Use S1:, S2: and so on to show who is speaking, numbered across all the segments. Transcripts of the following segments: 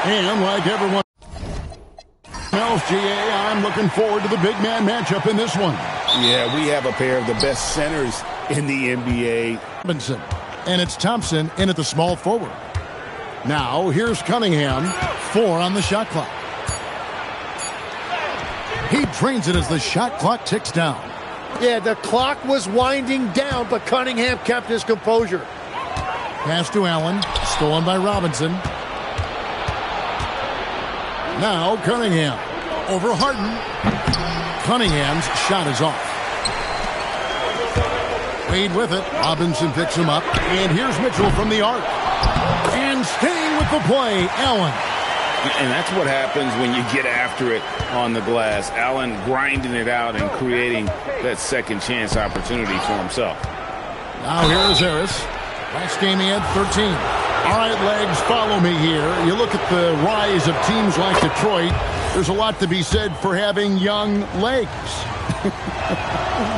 S1: And like everyone else, GA, I'm looking forward to the big man matchup in this one.
S2: Yeah, we have a pair of the best centers in the NBA.
S1: Robinson. And it's Thompson in at the small forward. Now, here's Cunningham. 4 on the shot clock. He drains it as the shot clock ticks down.
S3: Yeah, the clock was winding down, but Cunningham kept his composure.
S1: Pass to Allen. Stolen by Robinson. Now Cunningham. Over Harden. Cunningham's shot is off. Wade with it. Robinson picks him up. And here's Mitchell from the arc. And staying with the play, Allen.
S2: And that's what happens when you get after it on the glass. Allen grinding it out and creating that second chance opportunity for himself.
S1: Now here's Harris. Last game he had 13. All right, Legs, follow me here. You look at the rise of teams like Detroit. There's a lot to be said for having young legs.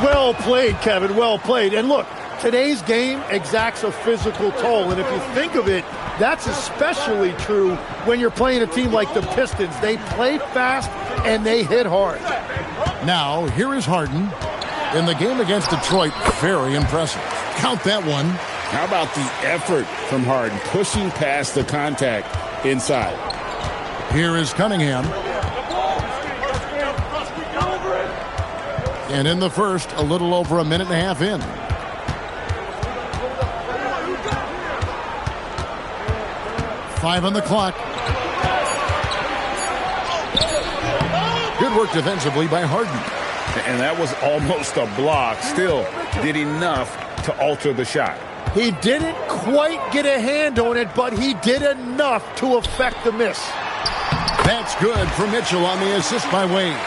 S3: Well played, Kevin. Well played. And look, today's game exacts a physical toll. And if you think of it, that's especially true when you're playing a team like the Pistons. They play fast and they hit hard.
S1: Now, here is Harden. In the game against Detroit, very impressive. Count that one.
S2: How about the effort from Harden, pushing past the contact inside?
S1: Here is Cunningham. And in the first, a little over a minute and a half in. Five on the clock. Good work defensively by Harden.
S2: And that was almost a block. Still did enough to alter the shot.
S3: He didn't quite get a hand on it, but he did enough to affect the miss.
S1: That's good for Mitchell on the assist by Wade.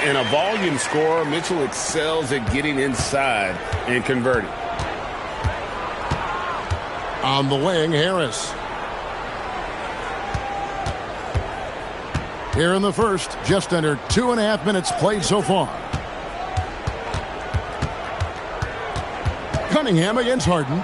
S2: In a volume scorer, Mitchell excels at getting inside and converting.
S1: On the wing, Harris. Here in the first, just under 2.5 minutes played so far. Cunningham against Harden.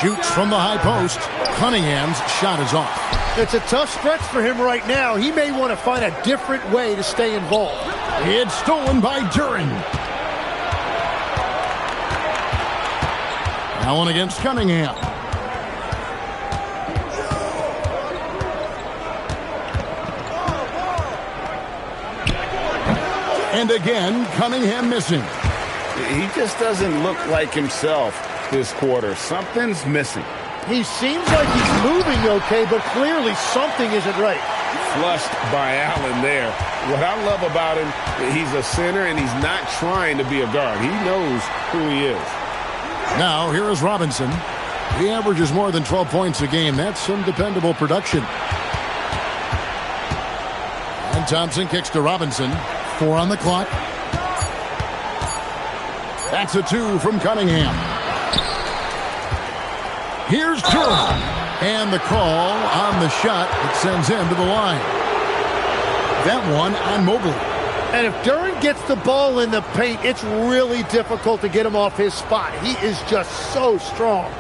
S1: Shoots from the high post. Cunningham's shot is off.
S3: It's a tough stretch for him right now. He may want to find a different way to stay involved.
S1: It's stolen by Duren. Allen against Cunningham. And again, Cunningham missing.
S2: He just doesn't look like himself this quarter. Something's missing.
S3: He seems like he's moving okay, but clearly something isn't right.
S2: Flushed by Allen there. What I love about him, he's a center and he's not trying to be a guard. He knows who he is.
S1: Now, here is Robinson. He averages more than 12 points a game. That's some dependable production. And Thompson kicks to Robinson. 4 on the clock. That's a 2 from Cunningham. Here's Duren. And the call on the shot that sends him to the line. That one on Mobley.
S3: And if Duren gets the ball in the paint, it's really difficult to get him off his spot. He is just so strong.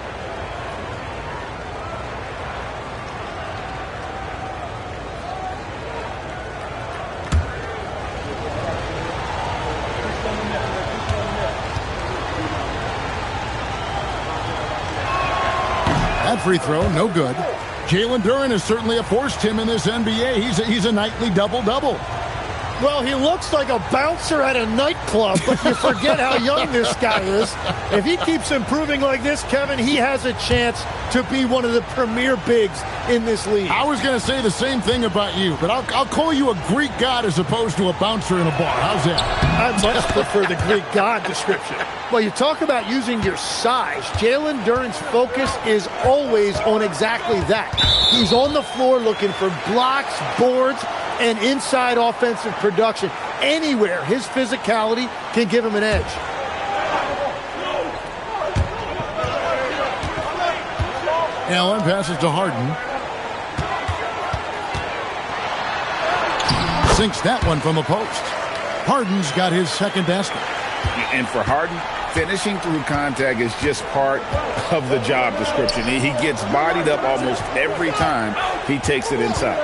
S1: That free throw, no good. Jalen Duren has certainly forced him in this NBA. He's a nightly double-double.
S3: Well, he looks like a bouncer at a nightclub, but you forget how young this guy is. If he keeps improving like this, Kevin, he has a chance to be one of the premier bigs in this league.
S1: I was going to say the same thing about you, but I'll call you a Greek god as opposed to a bouncer in a bar. How's that?
S3: I much prefer the Greek god description. Well, you talk about using your size. Jalen Duren's focus is always on exactly that. He's on the floor looking for blocks, boards, and inside offensive production. Anywhere his physicality can give him an edge.
S1: Allen passes to Harden. Sinks that one from the post. Harden's got his second basket.
S2: And for Harden, finishing through contact is just part of the job description. He gets bodied up almost every time he takes it inside.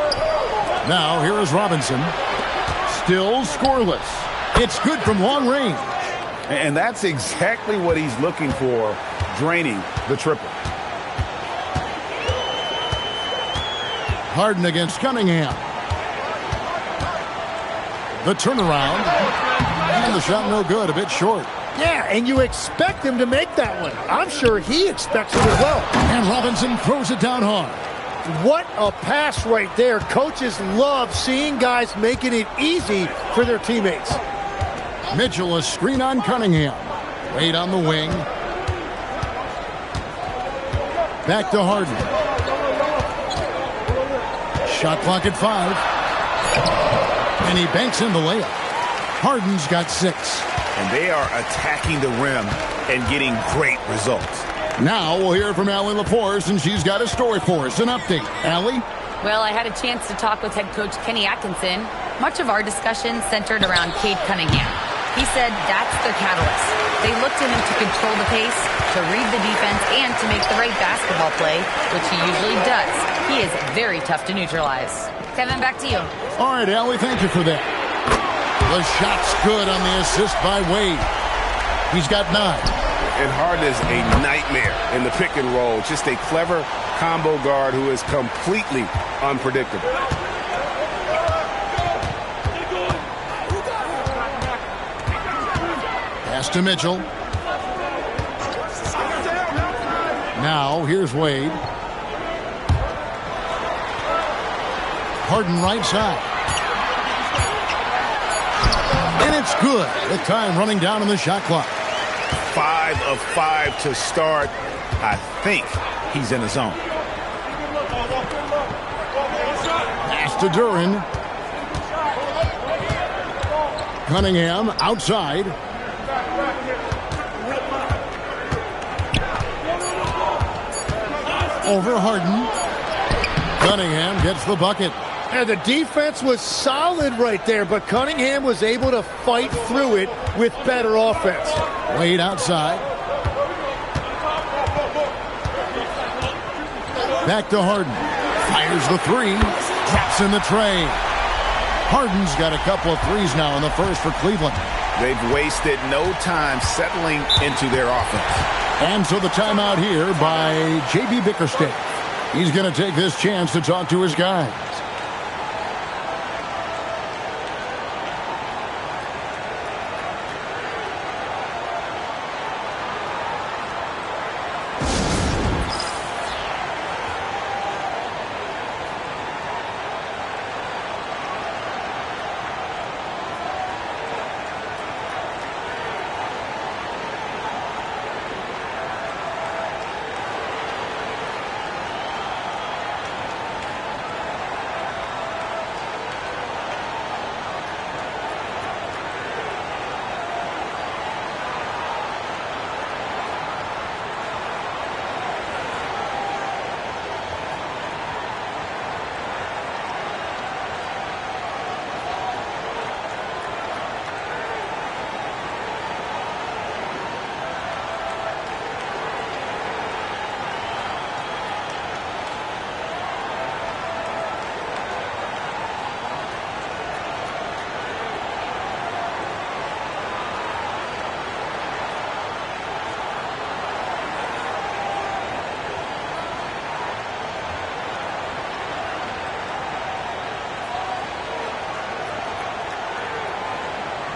S1: Now here is Robinson. Still scoreless. It's good from long range.
S2: And that's exactly what he's looking for, draining the triple.
S1: Harden against Cunningham. The turnaround. And the shot no good, a bit short.
S3: Yeah, and you expect him to make that one. I'm sure he expects it as well.
S1: And Robinson throws it down hard.
S3: What a pass right there. Coaches love seeing guys making it easy for their teammates.
S1: Mitchell, a screen on Cunningham. Wade on the wing. Back to Harden. Shot clock at 5. And he banks in the layup. Harden's got 6.
S2: And they are attacking the rim and getting great results.
S1: Now we'll hear from Allie Laporte, and she's got a story for us. An update. Allie?
S4: Well, I had a chance to talk with head coach Kenny Atkinson. Much of our discussion centered around Cade Cunningham. He said that's their catalyst. They look to him to control the pace, to read the defense, and to make the right basketball play, which he usually does. He is very tough to neutralize. Kevin, back to you.
S1: All right, Allie, thank you for that. The shot's good on the assist by Wade. He's got 9.
S2: And Harden is a nightmare in the pick and roll. Just a clever combo guard who is completely unpredictable.
S1: Pass to Mitchell. Now, here's Wade. Harden right side. And it's good. The time running down on the shot clock.
S2: 5 of 5 to start. I think he's in the zone.
S1: Pass to Duren. Cunningham outside. Over Harden. Cunningham gets the bucket.
S3: And the defense was solid right there, but Cunningham was able to fight through it with better offense.
S1: Wade outside. Back to Harden. Fires the 3. Drops in the tray. Harden's got a couple of threes now in the first for Cleveland.
S2: They've wasted no time settling into their offense.
S1: And so the timeout here by J.B. Bickerstaff. He's going to take this chance to talk to his guys.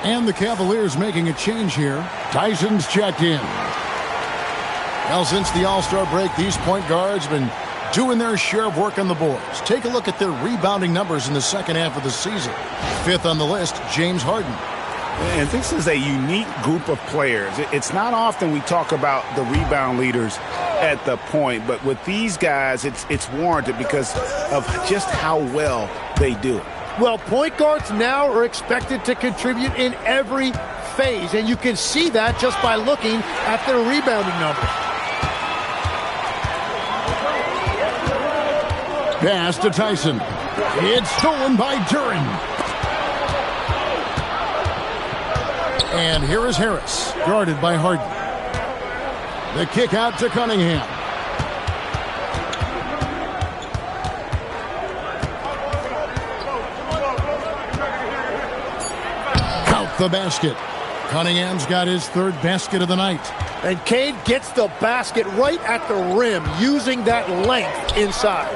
S1: And the Cavaliers making a change here. Tyson's checked in. Well, since the All-Star break, these point guards have been doing their share of work on the boards. Take a look at their rebounding numbers in the second half of the season. 5th on the list, James Harden.
S2: And this is a unique group of players. It's not often we talk about the rebound leaders at the point, but with these guys, it's warranted because of just how well they do it.
S3: Well, point guards now are expected to contribute in every phase, and you can see that just by looking at their rebounding numbers.
S1: Pass to Tyson. It's stolen by Duren. And here is Harris, guarded by Harden. The kick out to Cunningham. at the basket. Cunningham's got his third basket of the night.
S3: And Cade gets the basket right at the rim, using that length inside.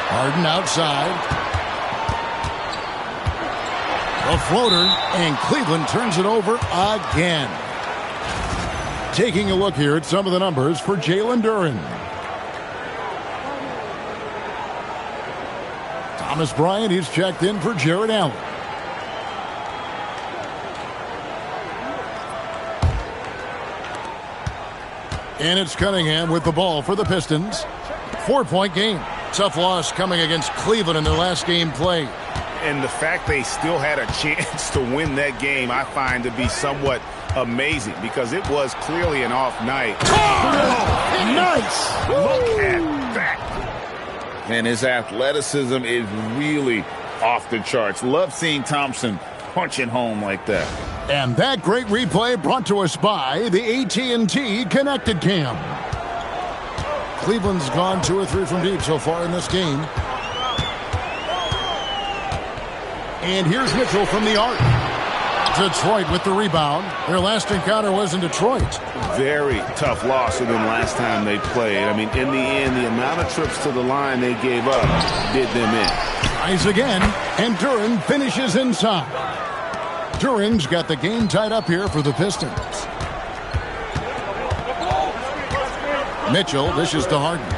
S1: Harden outside. A floater, and Cleveland turns it over again. Taking a look here at some of the numbers for Jalen Duren. Thomas Bryant, he's checked in for Jared Allen. And it's Cunningham with the ball for the Pistons. 4-point game. Tough loss coming against Cleveland in their last game played.
S2: And the fact they still had a chance to win that game, I find to be somewhat amazing because it was clearly an off night.
S3: Oh, nice!
S2: Look at that. And his athleticism is really off the charts. Love seeing Thompson punching home like that.
S1: And that great replay brought to us by the AT&T Connected Cam. Cleveland's gone 2 or 3 from deep so far in this game. And here's Mitchell from the arc. Detroit with the rebound. Their last encounter was in Detroit.
S2: Very tough loss than last time they played. I mean, in the end, the amount of trips to the line they gave up did them in.
S1: Tries again, and Duren finishes inside. Duren's got the game tied up here for the Pistons. Mitchell dishes to Harden.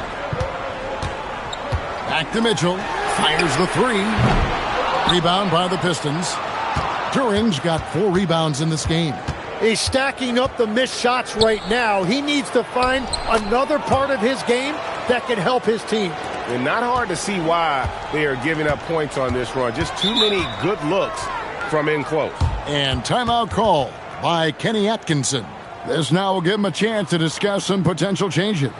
S1: Back to Mitchell. Fires the 3. Rebound by the Pistons. Duren's got 4 rebounds in this game.
S3: He's stacking up the missed shots right now. He needs to find another part of his game that can help his team.
S5: And not hard to see why they are giving up points on this run. Just too many good looks from in close.
S1: And timeout call by Kenny Atkinson. This now will give him a chance to discuss some potential changes.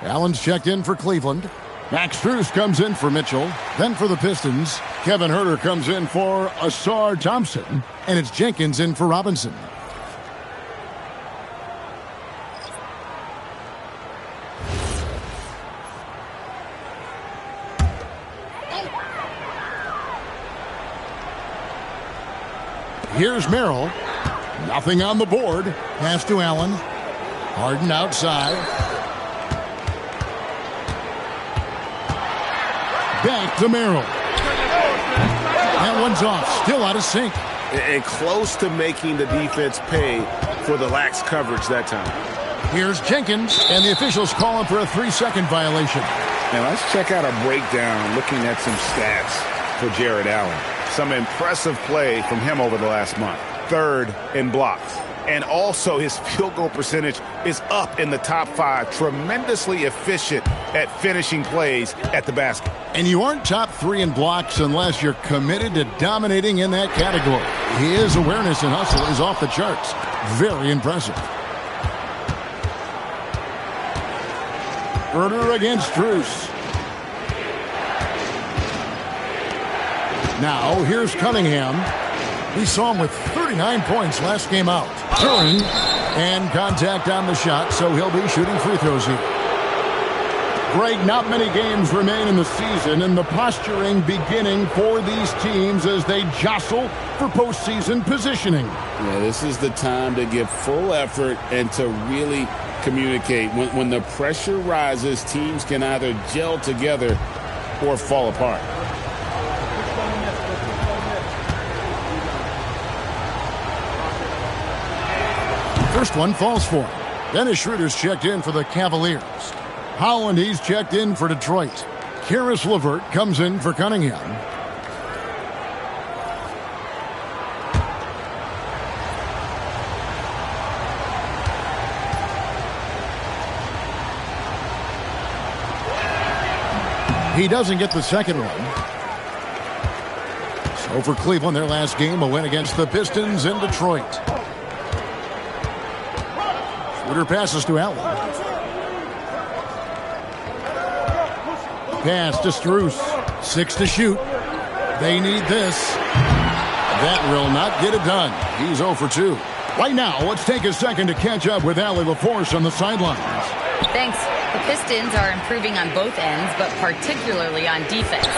S1: Allen's checked in for Cleveland. Max Strus comes in for Mitchell. Then for the Pistons, Kevin Huerter comes in for Asar Thompson. And it's Jenkins in for Robinson. Here's Merrill. Nothing on the board. Pass to Allen. Harden outside. Back to Merrill. That one's off. Still out of sync.
S2: And close to making the defense pay for the lax coverage that time.
S1: Here's Jenkins, and the officials call him for a 3-second violation.
S2: Now let's check out a breakdown looking at some stats for Jared Allen. Some impressive play from him over the last month. 3rd in blocks. And also his field goal percentage is up in the top 5. Tremendously efficient at finishing plays at the basket.
S1: And you aren't top 3 in blocks unless you're committed to dominating in that category. His awareness and hustle is off the charts. Very impressive. Huerter against Strus. Now here's Cunningham. We saw him with 39 points last game out. Duren, and contact on the shot, so he'll be shooting free throws here. Greg, not many games remain in the season, and the posturing beginning for these teams as they jostle for postseason positioning.
S2: Yeah, this is the time to give full effort and to really communicate. When the pressure rises, teams can either gel together or fall apart.
S1: First one falls for him. Dennis Schroeder's checked in for the Cavaliers. Holland, he's checked in for Detroit. Karis LeVert comes in for Cunningham. He doesn't get the second one. So for Cleveland, their last game, a win against the Pistons in Detroit. Schroeder passes to Allen. Pass to Strus. 6 to shoot. They need this. That will not get it done. He's 0 for 2. Right now, let's take a second to catch up with Allie LaForce on the sidelines.
S4: Thanks. The Pistons are improving on both ends, but particularly on defense.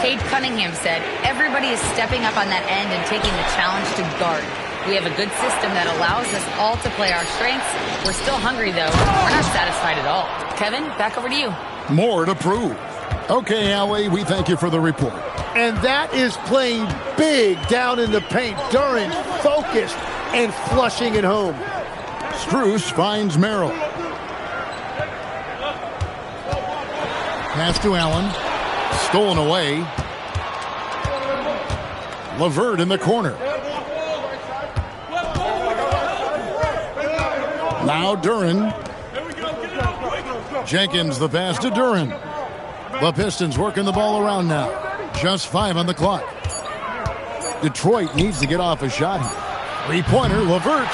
S4: Cade Cunningham said, everybody is stepping up on that end and taking the challenge to guard. We have a good system that allows us all to play our strengths. We're still hungry, though. We're not satisfied at all. Kevin, back over to you.
S1: More to prove. Okay, Allie, we thank you for the report.
S3: And that is playing big down in the paint. Duran focused and flushing it home.
S1: Strus finds Merrill. Pass to Allen. Stolen away. LeVert in the corner. Now Duran. Jenkins the pass to Duran. The Pistons working the ball around now. Just 5 on the clock. Detroit needs to get off a shot here. Three-pointer, LeVert.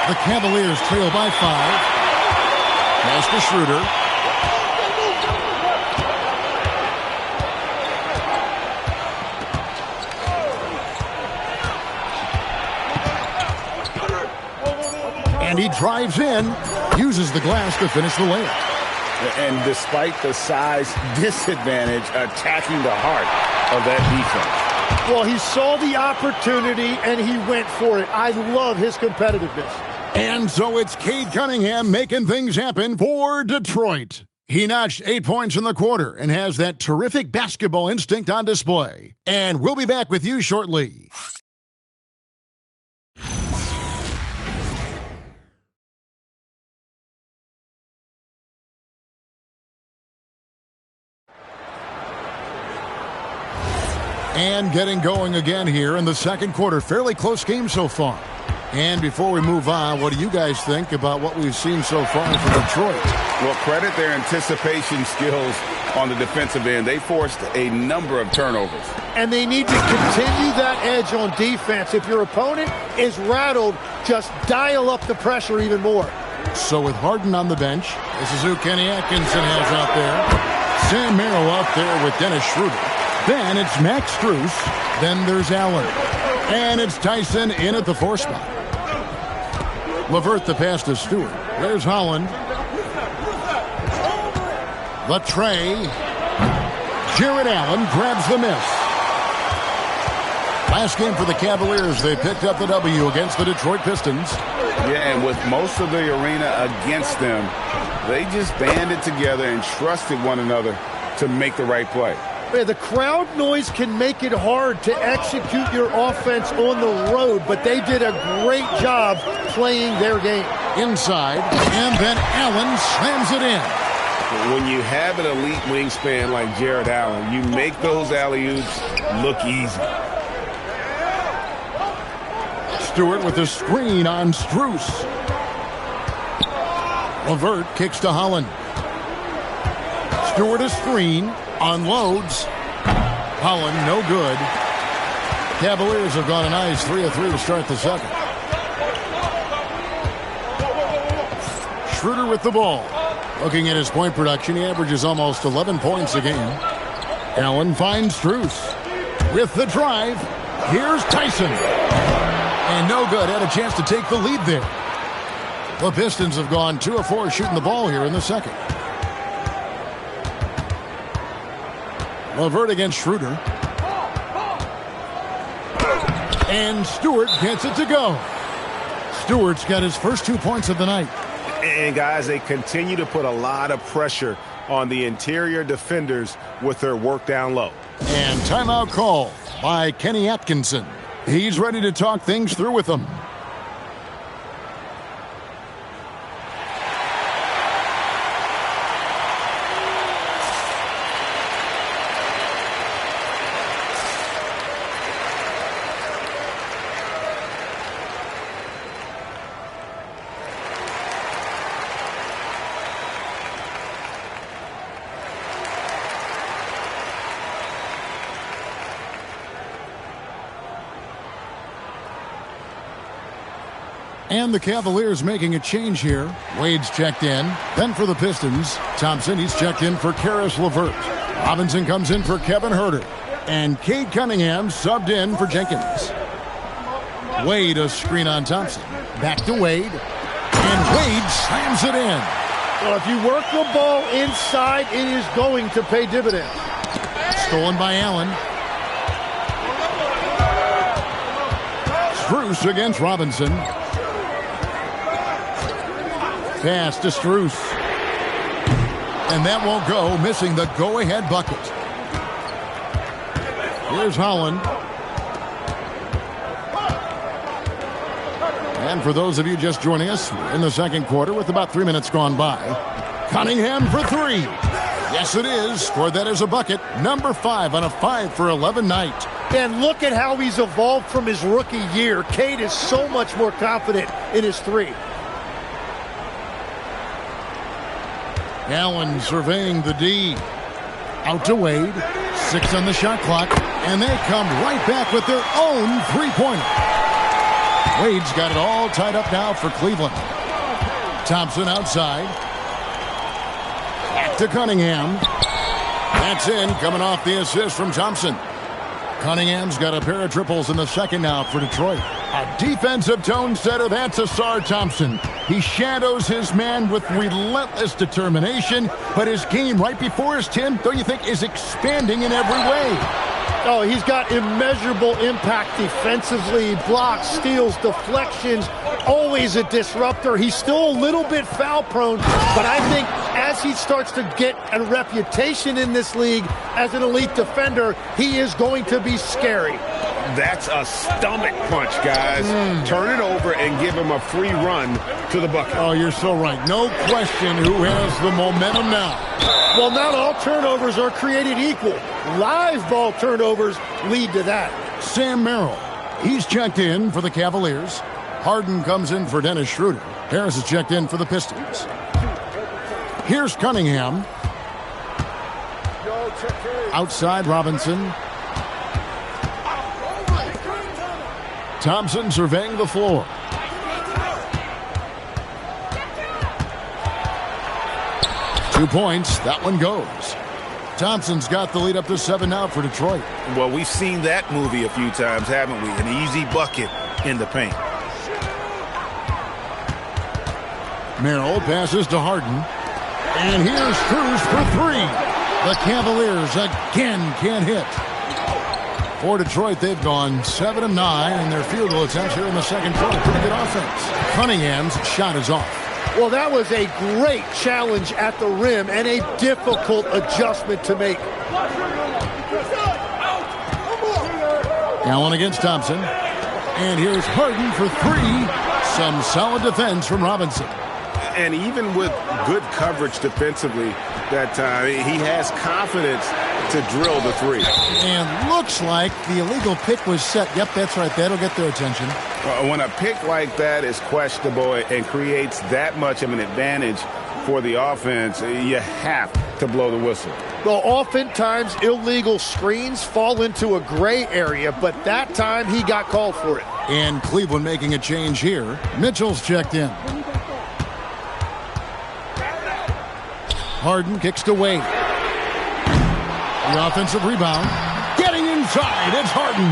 S1: The Cavaliers trail by 5. Pass to Schroeder. And he drives in, uses the glass to finish the layup.
S2: And despite the size disadvantage, attacking the heart of that defense.
S3: Well, he saw the opportunity and he went for it. I love his competitiveness.
S1: And so it's Cade Cunningham making things happen for Detroit. He notched 8 points in the quarter and has that terrific basketball instinct on display. And we'll be back with you shortly. And getting going again here in the second quarter. Fairly close game so far. And before we move on, what do you guys think about what we've seen so far from Detroit?
S2: Well, credit their anticipation skills on the defensive end. They forced a number of turnovers.
S3: And they need to continue that edge on defense. If your opponent is rattled, just dial up the pressure even more.
S1: So with Harden on the bench, this is who Kenny Atkinson has out there. Sam Merrill out there with Dennis Schroeder. Then it's Max Strus. Then there's Allen. And it's Tyson in at the 4 spot. LeVert the pass to Stewart. There's Holland. The tray. Jared Allen grabs the miss. Last game for the Cavaliers, they picked up the W against the Detroit Pistons.
S2: Yeah, and with most of the arena against them, they just banded together and trusted one another to make the right play.
S3: Yeah, the crowd noise can make it hard to execute your offense on the road, but they did a great job playing their game.
S1: Inside, and then Allen slams it in.
S2: When you have an elite wingspan like Jared Allen, you make those alley-oops look easy.
S1: Stewart with a screen on Strus. LeVert kicks to Holland. Stewart a screen. Unloads. Holland, no good. Cavaliers have gone a nice 3 of 3 to start the second. Schroeder with the ball. Looking at his point production, he averages almost 11 points a game. Allen finds Strus. With the drive, here's Tyson. And no good. Had a chance to take the lead there. The Pistons have gone 2 of 4 shooting the ball here in the second. LeVert against Schroeder. And Stewart gets it to go. Stewart's got his first 2 points of the night.
S2: And, guys, they continue to put a lot of pressure on the interior defenders with their work down low.
S1: And timeout call by Kenny Atkinson. He's ready to talk things through with them. And the Cavaliers making a change here. Wade's checked in. Then for the Pistons, Thompson, he's checked in for Karis LeVert. Robinson comes in for Kevin Huerter. And Cade Cunningham subbed in for Jenkins. Wade a screen on Thompson. Back to Wade. And Wade slams it in.
S3: Well, if you work the ball inside, it is going to pay dividends.
S1: Stolen by Allen. Strus against Robinson. Pass to Strus. And that won't go, missing the go-ahead bucket. Here's Holland. And for those of you just joining us, in the second quarter with about 3 minutes gone by, Cunningham for three. Yes, it is. Scored that as a bucket. Number 5 on a 5 for 11 night.
S3: And look at how he's evolved from his rookie year. Cade is so much more confident in his three.
S1: Allen surveying the D. Out to Wade. 6 on the shot clock. And they come right back with their own three-pointer. Wade's got it all tied up now for Cleveland. Thompson outside. Back to Cunningham. That's in, coming off the assist from Thompson. Cunningham's got a pair of triples in the second now for Detroit. A defensive tone setter, that's Asar Thompson. He shadows his man with relentless determination, but his game right before his Tim, don't you think, is expanding in every way?
S3: Oh, he's got immeasurable impact defensively, blocks, steals, deflections, always a disruptor. He's still a little bit foul prone, but I think as he starts to get a reputation in this league as an elite defender, he is going to be scary.
S2: That's a stomach punch, guys. Turn it over and give him a free run to the bucket.
S1: Oh, you're so right. No question who has the momentum now.
S3: Well, not all turnovers are created equal. Live ball turnovers lead to that.
S1: Sam Merrill, he's checked in for the Cavaliers. Harden comes in for Dennis Schroeder. Harris is checked in for the Pistons. Here's Cunningham. Outside Robinson. Thompson surveying the floor. Two points. That one goes. Thompson's got the lead up to 7 now for Detroit.
S2: Well, we've seen that movie a few times, haven't we? An easy bucket in the paint.
S1: Merrill passes to Harden. And here's Strus for 3. The Cavaliers again can't hit. For Detroit, they've gone 7 of 9 in their field goal attempts here in the second quarter. Pretty good offense. Cunningham's shot is off.
S3: Well, that was a great challenge at the rim and a difficult adjustment to make.
S1: Allen against Thompson. And here's Harden for 3. Some solid defense from Robinson.
S2: And even with good coverage defensively that time, he has confidence to drill the 3.
S1: And looks like the illegal pick was set. Yep, that's right. That'll get their attention.
S2: When a pick like that is questionable and creates that much of an advantage for the offense, you have to blow the whistle.
S3: Well, oftentimes illegal screens fall into a gray area, but that time he got called for it.
S1: And Cleveland making a change here. Mitchell's checked in. Harden kicks to Wade. The offensive rebound. Getting inside, it's Harden.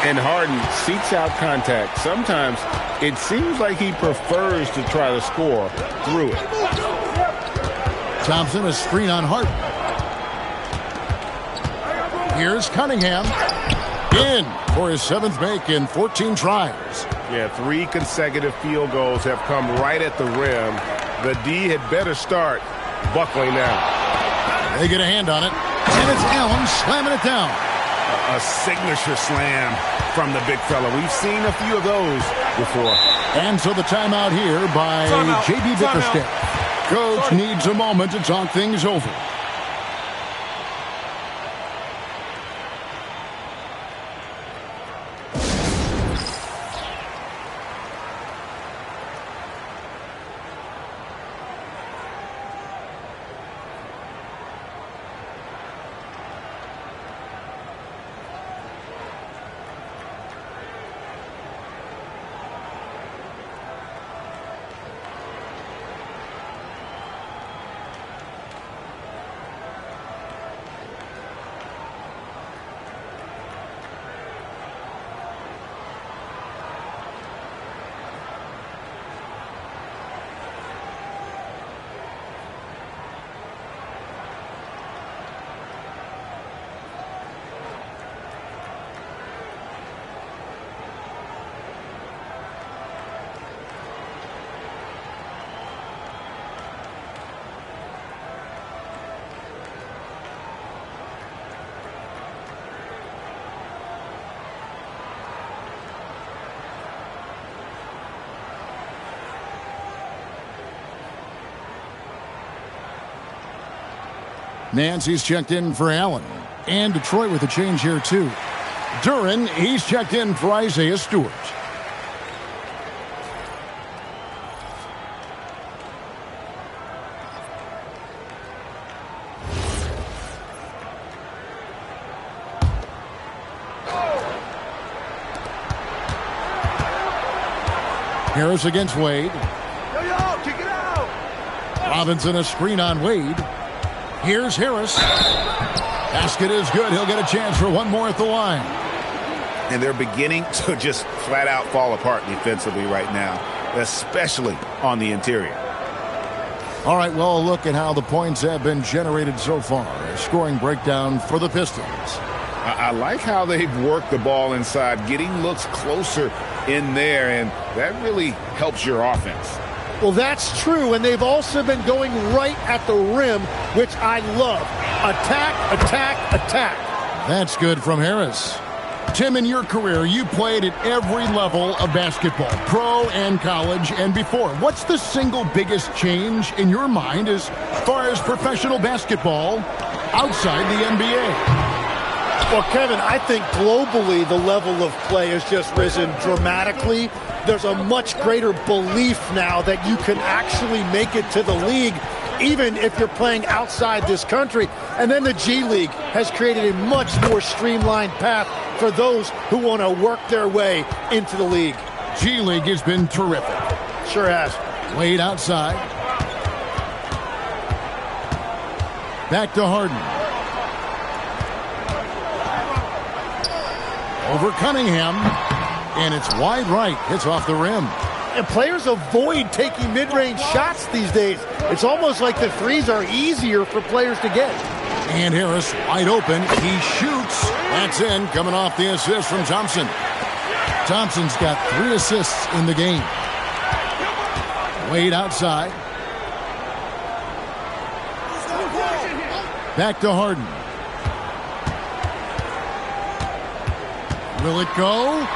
S5: And Harden seeks out contact. Sometimes it seems like he prefers to try to score through it.
S1: Thompson, a screen on Harden. Here's Cunningham. In for his 7th make in 14 tries.
S5: Yeah, 3 consecutive field goals have come right at the rim. The D had better start buckling now.
S1: They get a hand on it, and it's Allen slamming it down.
S2: A signature slam from the big fella. We've seen a few of those before.
S1: And so the timeout here by J.B. Bickerstaff. Coach needs a moment to talk things over. Nancy's checked in for Allen. And Detroit with a change here, too. Duran, he's checked in for Isaiah Stewart. Harris against Wade.
S3: Kick it out.
S1: Robinson a screen on Wade. Here's Harris. Basket is good. He'll get a chance for one more at the line.
S2: And they're beginning to just flat out fall apart defensively right now, especially on the interior.
S1: All right, well, a look at how the points have been generated so far. A scoring breakdown for the Pistons.
S5: I like how they've worked the ball inside, getting looks closer in there, and that really helps your offense.
S3: Well, that's true, and they've also been going right at the rim, which I love. Attack, attack, attack.
S1: That's good from Harris. Tim, in your career, you played at every level of basketball, pro and college and before. What's the single biggest change in your mind as far as professional basketball outside the NBA?
S3: Well, Kevin, I think globally the level of play has just risen dramatically. There's a much greater belief now that you can actually make it to the league, even if you're playing outside this country. And then the G League has created a much more streamlined path for those who want to work their way into the league.
S1: G League has been terrific.
S3: Sure has.
S1: Wade outside. Back to Harden. Over Cunningham. And it's wide right. Hits off the rim.
S3: And players avoid taking mid-range shots these days. It's almost like the threes are easier for players to get.
S1: And Harris wide open. He shoots. That's in, coming off the assist from Thompson. Thompson's got 3 assists in the game. Wade outside. Back to Harden. Will it go?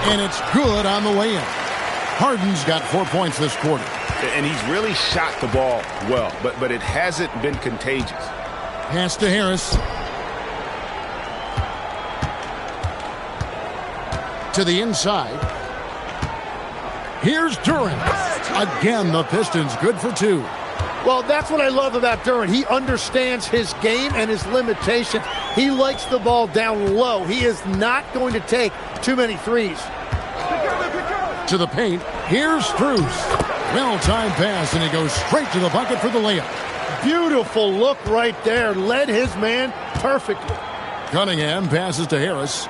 S1: And it's good on the way in. Harden's got 4 points this quarter.
S2: And he's really shot the ball well, but it hasn't been contagious.
S1: Pass to Harris. To the inside. Here's Duran. Again, the Pistons good for 2.
S3: Well, that's what I love about Duran. He understands his game and his limitations. He likes the ball down low. He is not going to take too many threes.
S1: To the paint. Here's Strus. Well-timed pass, and he goes straight to the bucket for the layup.
S3: Beautiful look right there. Led his man perfectly.
S1: Cunningham passes to Harris.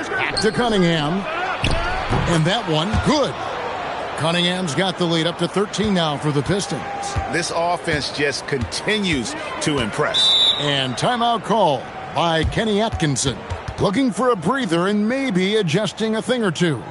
S1: Back to Cunningham. And that one, good. Cunningham's got the lead up to 13 now for the Pistons.
S2: This offense just continues to impress.
S1: And timeout call by Kenny Atkinson. Looking for a breather and maybe adjusting a thing or two.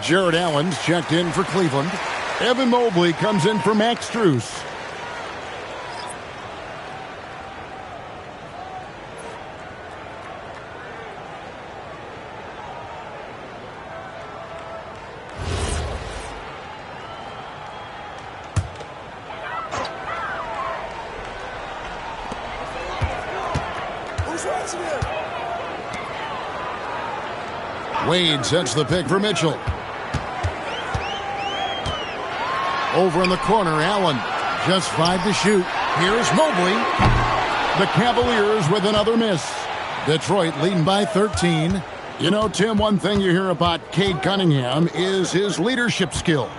S1: Jared Allen's checked in for Cleveland. Evan Mobley comes in for Max Strus. Wade sets the pick for Mitchell. Over in the corner, Allen. Just 5 to shoot. Here's Mobley. The Cavaliers with another miss. Detroit leading by 13. You know, Tim, one thing you hear about Cade Cunningham is his leadership skills.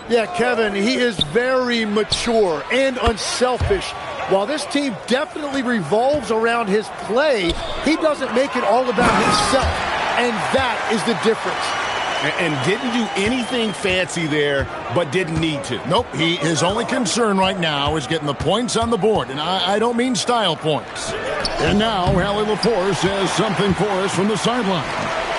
S3: Yeah, Kevin, he is very mature and unselfish. While this team definitely revolves around his play, he doesn't make it all about himself. And that is the difference.
S5: And didn't do anything fancy there, but didn't need to.
S1: Nope, his only concern right now is getting the points on the board, and I don't mean style points. And now, Allie LaForce says something for us from the sideline.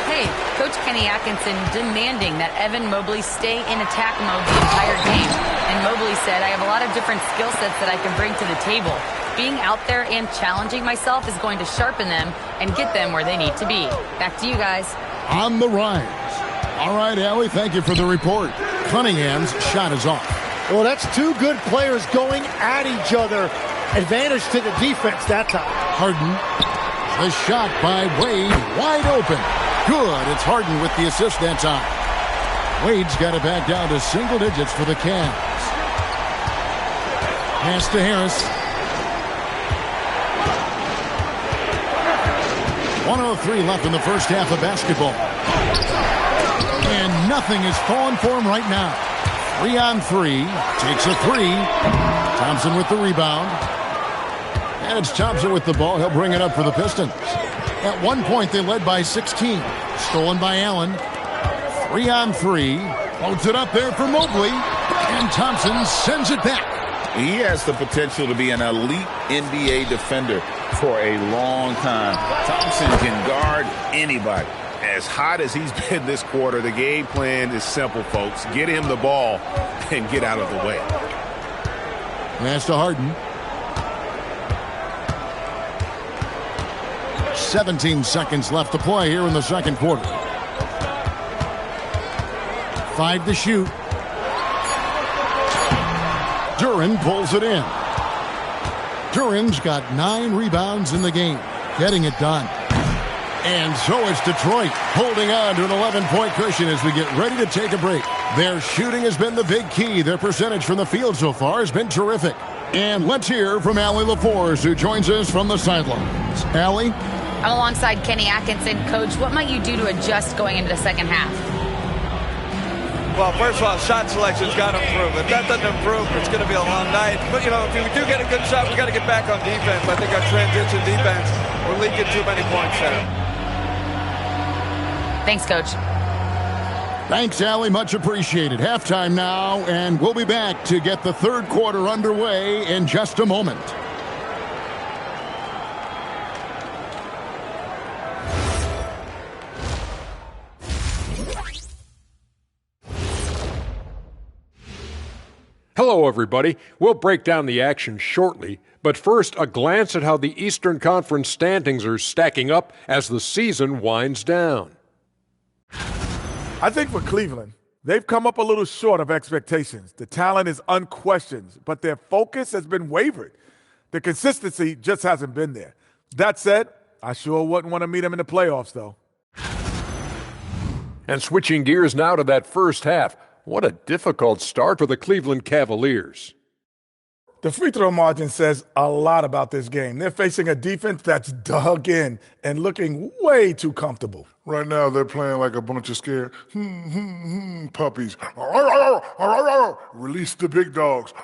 S4: Hey, Coach Kenny Atkinson demanding that Evan Mobley stay in attack mode the entire game. And Mobley said, I have a lot of different skill sets that I can bring to the table. Being out there and challenging myself is going to sharpen them and get them where they need to be. Back to you guys.
S1: On the rise. All right, Allie, thank you for the report. Cunningham's shot is off.
S3: Well, that's two good players going at each other. Advantage to the defense that time.
S1: Harden. The shot by Wade, wide open. Good. It's Harden with the assist that time. Wade's got it back down to single digits for the Cavs. Pass to Harris. 1:03 left in the first half of basketball. And nothing is falling for him right now. 3-on-3. Takes a three. Thompson with the rebound. And it's Thompson with the ball. He'll bring it up for the Pistons. At one point, they led by 16. Stolen by Allen. 3-on-3. Loads it up there for Mobley. And Thompson sends it back.
S5: He has the potential to be an elite NBA defender for a long time. Thompson can guard anybody. As hot as he's been this quarter, the game plan is simple, folks. Get him the ball and get out of the way.
S1: Pass to Harden. 17 seconds left to play here in the second quarter. 5 to shoot. Duran pulls it in. Duran's got 9 rebounds in the game, getting it done. And so it's Detroit holding on to an 11-point cushion as we get ready to take a break. Their shooting has been the big key. Their percentage from the field so far has been terrific. And let's hear from Allie LaForce, who joins us from the sidelines. Allie?
S4: I'm alongside Kenny Atkinson. Coach, what might you do to adjust going into the second half?
S6: Well, first of all, shot selection's got to improve. If that doesn't improve, it's going to be a long night. But, you know, if we do get a good shot, we got to get back on defense. I think our transition defense, we're leaking too many points there.
S4: Thanks, Coach.
S1: Thanks, Allie. Much appreciated. Halftime now, and we'll be back to get the third quarter underway in just a moment.
S7: Hello, everybody. We'll break down the action shortly, but first, a glance at how the Eastern Conference standings are stacking up as the season winds down.
S8: I think for Cleveland, they've come up a little short of expectations. The talent is unquestioned, but their focus has been wavered. The consistency just hasn't been there. That said, I sure wouldn't want to meet them in the playoffs, though.
S7: And switching gears now to that first half, what a difficult start for the Cleveland Cavaliers.
S8: The free throw margin says a lot about this game. They're facing a defense that's dug in and looking way too comfortable.
S9: Right now, they're playing like a bunch of scared puppies. Release the big dogs.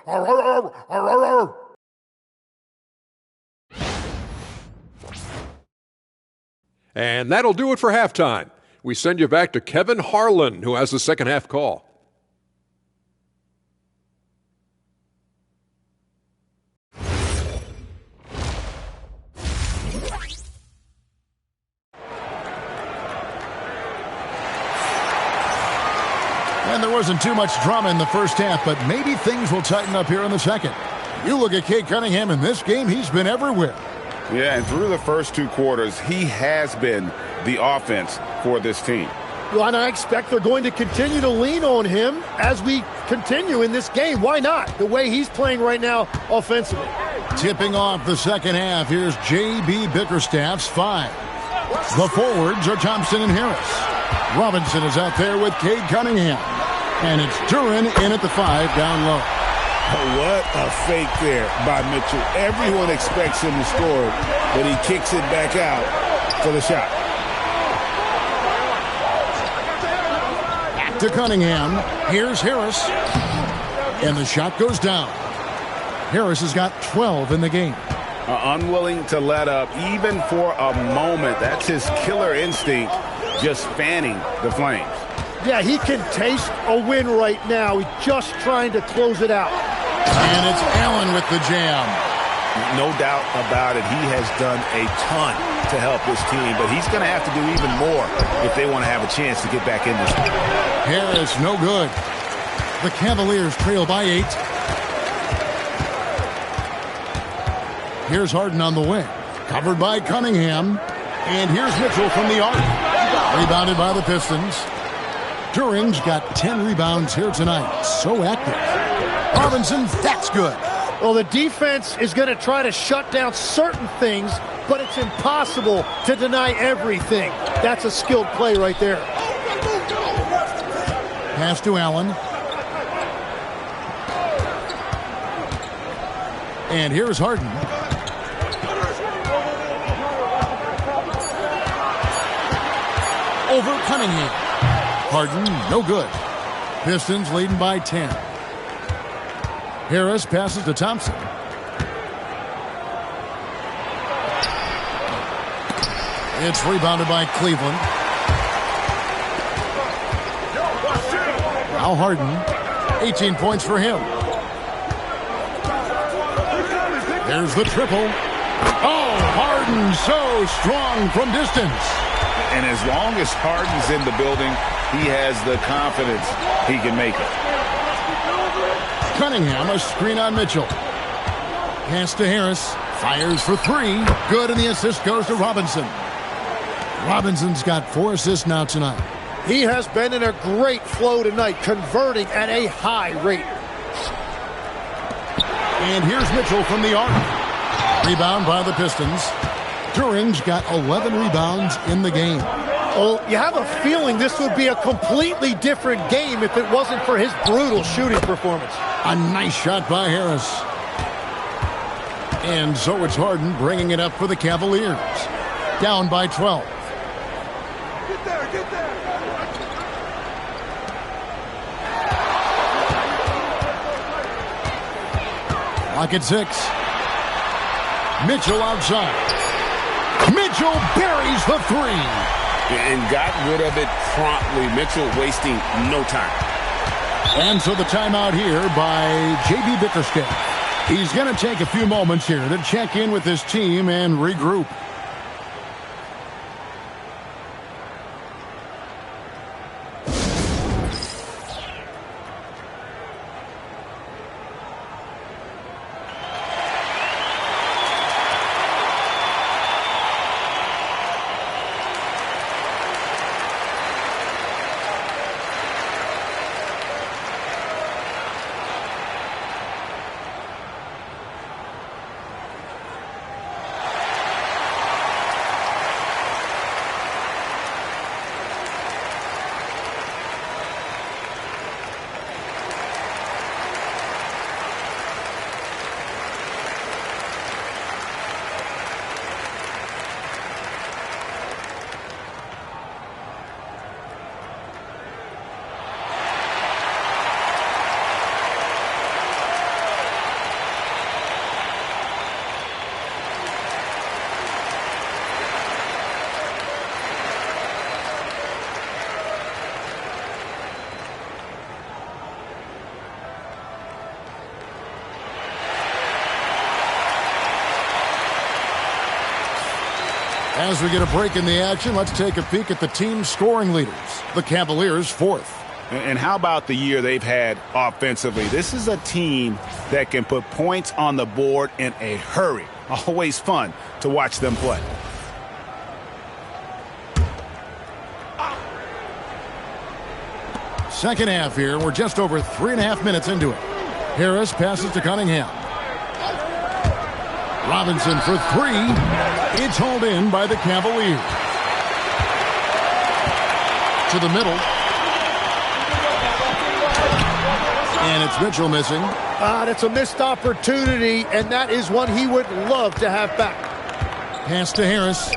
S7: And that'll do it for halftime. We send you back to Kevin Harlan, who has the second half call.
S1: And there wasn't too much drama in the first half, but maybe things will tighten up here in the second. You look at Cade Cunningham in this game, he's been everywhere.
S5: Yeah, and through the first two quarters, he has been the offense for this team.
S3: Well, and I expect they're going to continue to lean on him as we continue in this game. Why not? The way he's playing right now offensively.
S1: Tipping off the second half, here's J.B. Bickerstaff's 5. The forwards are Thompson and Harris. Robinson is out there with Cade Cunningham. And it's Duren in at the 5 down low.
S2: What a fake there by Mitchell. Everyone expects him to score, but he kicks it back out for the shot.
S1: Back to Cunningham. Here's Harris. And the shot goes down. Harris has got 12 in the game.
S2: Unwilling to let up even for a moment. That's his killer instinct, just fanning the flames.
S3: Yeah, he can taste a win right now. He's just trying to close it out.
S1: And it's Allen with the jam.
S2: No doubt about it. He has done a ton to help this team, but he's going to have to do even more if they want to have a chance to get back in this game.
S1: Harris, no good. The Cavaliers trail by 8. Here's Harden on the wing. Covered by Cunningham. And here's Mitchell from the arc. Rebounded by the Pistons. Duren's got 10 rebounds here tonight. So active. Robinson, that's good.
S3: Well, the defense is going to try to shut down certain things, but it's impossible to deny everything. That's a skilled play right there.
S1: Pass to Allen. And here's Harden. Over Cunningham. Harden, no good. Pistons leading by 10. Harris passes to Thompson. It's rebounded by Cleveland. Now Harden, 18 points for him. There's the triple. Oh, Harden so strong from distance.
S5: And as long as Harden's in the building, he has the confidence he can make it.
S1: Cunningham, a screen on Mitchell. Pass to Harris. Fires for 3. Good, and the assist goes to Robinson. Robinson's got 4 assists now tonight.
S3: He has been in a great flow tonight, converting at a high rate.
S1: And here's Mitchell from the arc. Rebound by the Pistons. Duren's got 11 rebounds in the game.
S3: Well, you have a feeling this would be a completely different game if it wasn't for his brutal shooting performance.
S1: A nice shot by Harris. And so it's Harden bringing it up for the Cavaliers. Down by 12.
S8: Get there.
S1: Clock at 6. Mitchell outside. Mitchell buries the 3.
S2: And got rid of it promptly. Mitchell wasting no time.
S1: And so the timeout here by J.B. Bickerstaff. He's going to take a few moments here to check in with his team and regroup. As we get a break in the action, let's take a peek at the team scoring leaders. The Cavaliers, 4th.
S2: And how about the year they've had offensively? This is a team that can put points on the board in a hurry. Always fun to watch them play.
S1: Second half here. We're just over 3.5 minutes into it. Harris passes to Cunningham. Robinson for 3. It's hauled in by the Cavaliers. To the middle. And it's Mitchell missing.
S3: That's a missed opportunity, and that is one he would love to have back.
S1: Pass to Harris.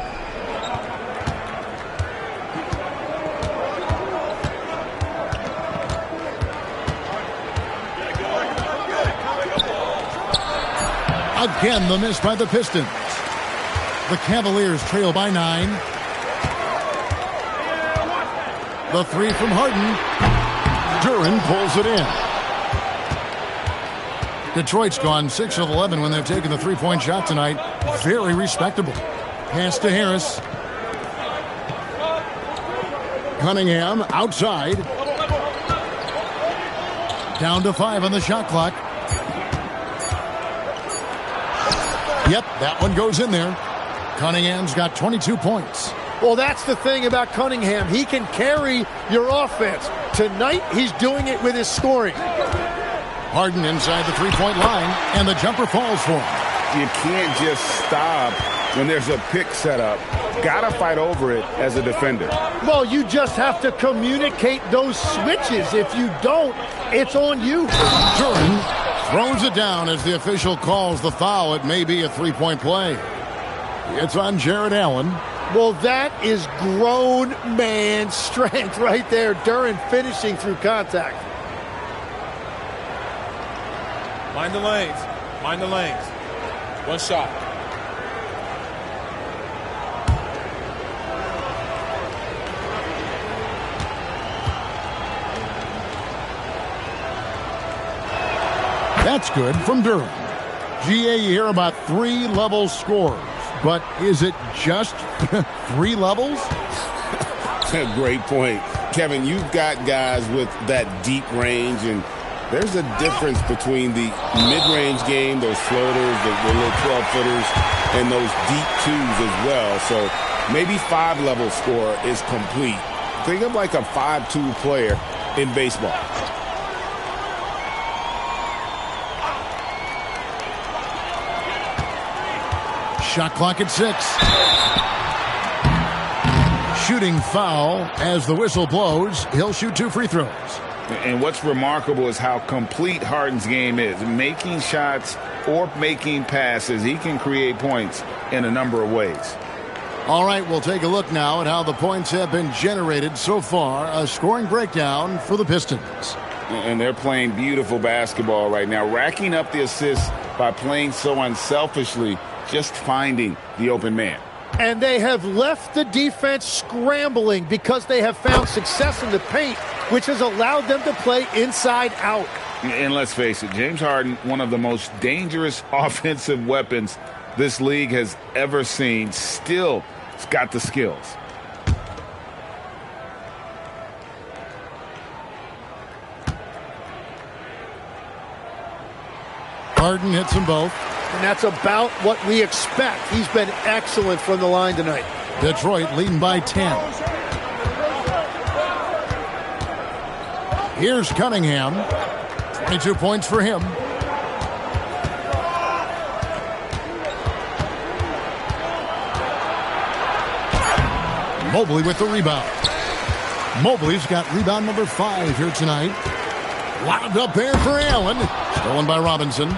S1: Again, the miss by the Pistons. The Cavaliers trail by 9. The 3 from Harden. Duren pulls it in. Detroit's gone 6 of 11 when they've taken the three-point shot tonight. Very respectable. Pass to Harris. Cunningham outside. Down to 5 on the shot clock. Yep, that one goes in there. Cunningham's got 22 points.
S3: Well, that's the thing about Cunningham. He can carry your offense. Tonight, he's doing it with his scoring.
S1: Harden inside the three-point line, and the jumper falls for him.
S2: You can't just stop when there's a pick set up. Gotta fight over it as a defender.
S3: Well, you just have to communicate those switches. If you don't, it's on you.
S1: Duren throws it down as the official calls the foul. It may be a three-point play. It's on Jared Allen.
S3: Well, that is grown man strength right there. Duren finishing through contact.
S10: Mind the lanes. Mind the lanes. One shot.
S1: That's good from Duren. GA, you hear about 3-level scorers, but is it just 3 levels?
S2: That's a great point. Kevin, you've got guys with that deep range, and there's a difference between the mid-range game, those floaters, the little 12-footers, and those deep twos as well. So maybe 5-level scorer is complete. Think of like a 5-2 player in baseball.
S1: Shot clock at 6. Shooting foul as the whistle blows. He'll shoot 2 free throws.
S5: And what's remarkable is how complete Harden's game is. Making shots or making passes, he can create points in a number of ways.
S1: All right, we'll take a look now at how the points have been generated so far. A scoring breakdown for the Pistons.
S5: And they're playing beautiful basketball right now, racking up the assists by playing so unselfishly, just finding the open man.
S3: And they have left the defense scrambling because they have found success in the paint, which has allowed them to play inside out.
S5: And let's face it, James Harden, one of the most dangerous offensive weapons this league has ever seen, still has got the skills.
S1: Harden hits them both.
S3: And that's about what we expect. He's been excellent from the line tonight.
S1: Detroit leading by 10. Here's Cunningham. 22 points for him. Mobley with the rebound. Mobley's got rebound number 5 here tonight. Lobbed up there for Allen. Stolen by Robinson.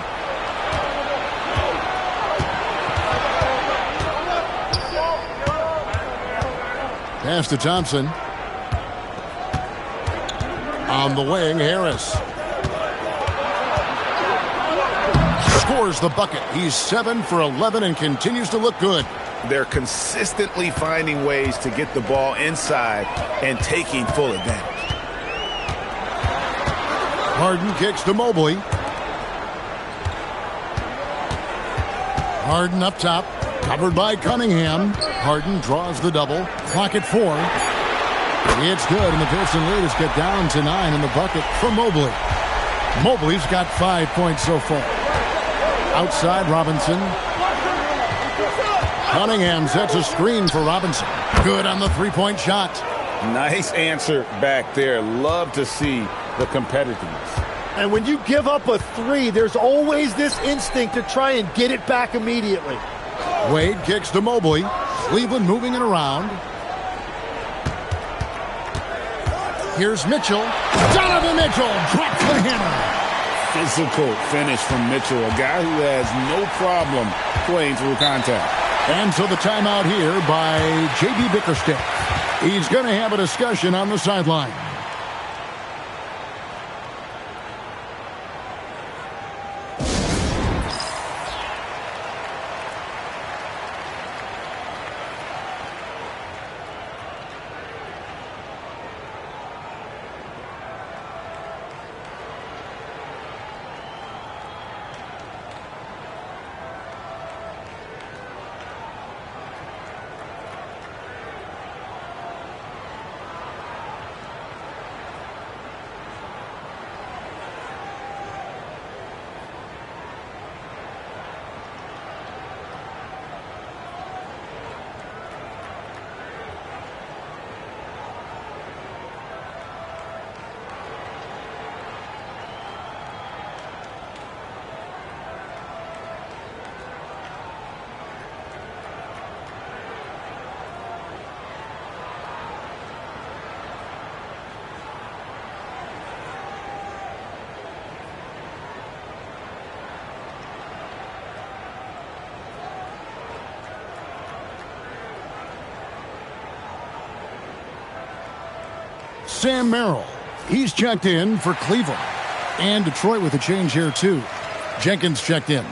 S1: Pass to Thompson. On the wing, Harris. Scores the bucket. He's 7 for 11 and continues to look good.
S2: They're consistently finding ways to get the ball inside and taking full advantage.
S1: Harden kicks to Mobley. Harden up top. Covered by Cunningham. Harden draws the double. Clock at 4. It's good, and the Pistons leaders get down to 9 in the bucket from Mobley. Mobley's got 5 points so far. Outside, Robinson. Cunningham sets a screen for Robinson. Good on the three-point shot.
S5: Nice answer back there. Love to see the competitiveness.
S3: And when you give up a 3, there's always this instinct to try and get it back immediately.
S1: Wade kicks to Mobley. Cleveland moving it around. Here's Mitchell. Donovan Mitchell drops the hammer.
S2: Physical finish from Mitchell, a guy who has no problem playing through contact.
S1: And so the timeout here by J.B. Bickerstaff. He's going to have a discussion on the sideline. Sam Merrill. He's checked in for Cleveland. And Detroit with a change here, too. Jenkins checked in.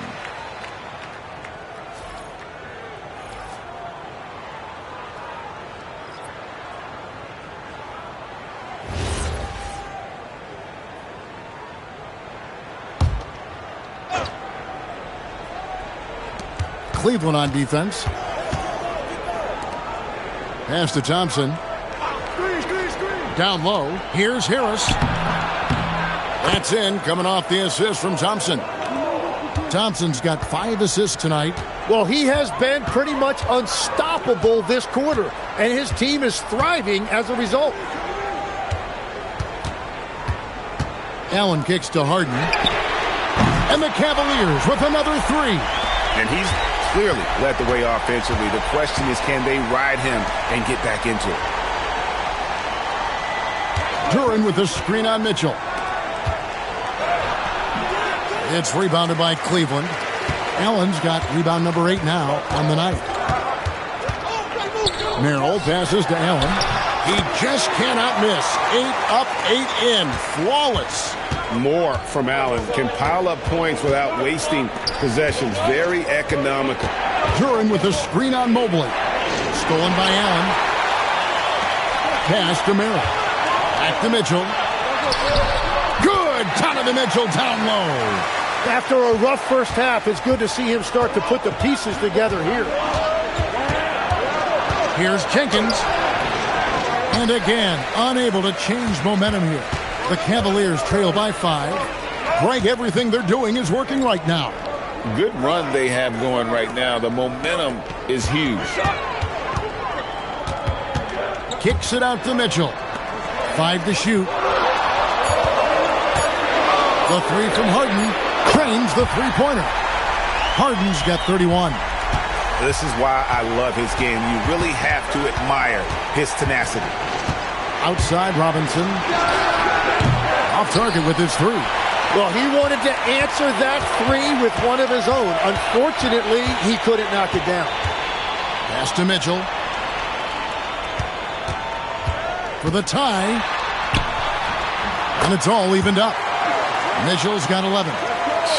S1: Cleveland on defense. Pass to Thompson. Down low. Here's Harris. That's in, coming off the assist from Thompson. Thompson's got 5 assists tonight.
S3: Well, he has been pretty much unstoppable this quarter, and his team is thriving as a result.
S1: Allen kicks to Harden. And the Cavaliers with another 3.
S2: And he's clearly led the way offensively. The question is, can they ride him and get back into it?
S1: Duran with the screen on Mitchell. It's rebounded by Cleveland. Allen's got rebound number 8 now on the night. Merrill passes to Allen. He just cannot miss. 8 up, 8 in. Flawless.
S2: More from Allen. Can pile up points without wasting possessions. Very economical.
S1: Duran with the screen on Mobley. Stolen by Allen. Pass to Merrill. Back to Mitchell. Good! Donovan Mitchell down low.
S3: After a rough first half, it's good to see him start to put the pieces together here.
S1: Here's Jenkins. And again, unable to change momentum here. The Cavaliers trail by 5. Greg, everything they're doing is working right now.
S5: Good run they have going right now. The momentum is huge.
S1: Kicks it out to Mitchell. 5 to shoot. The 3 from Harden trains the three-pointer. Harden's got 31.
S2: This is why I love his game. You really have to admire his tenacity.
S1: Outside, Robinson. Off target with his 3.
S3: Well, he wanted to answer that 3 with one of his own. Unfortunately, he couldn't knock it down.
S1: Pass to Mitchell. For the tie. And it's all evened up. Mitchell's got 11.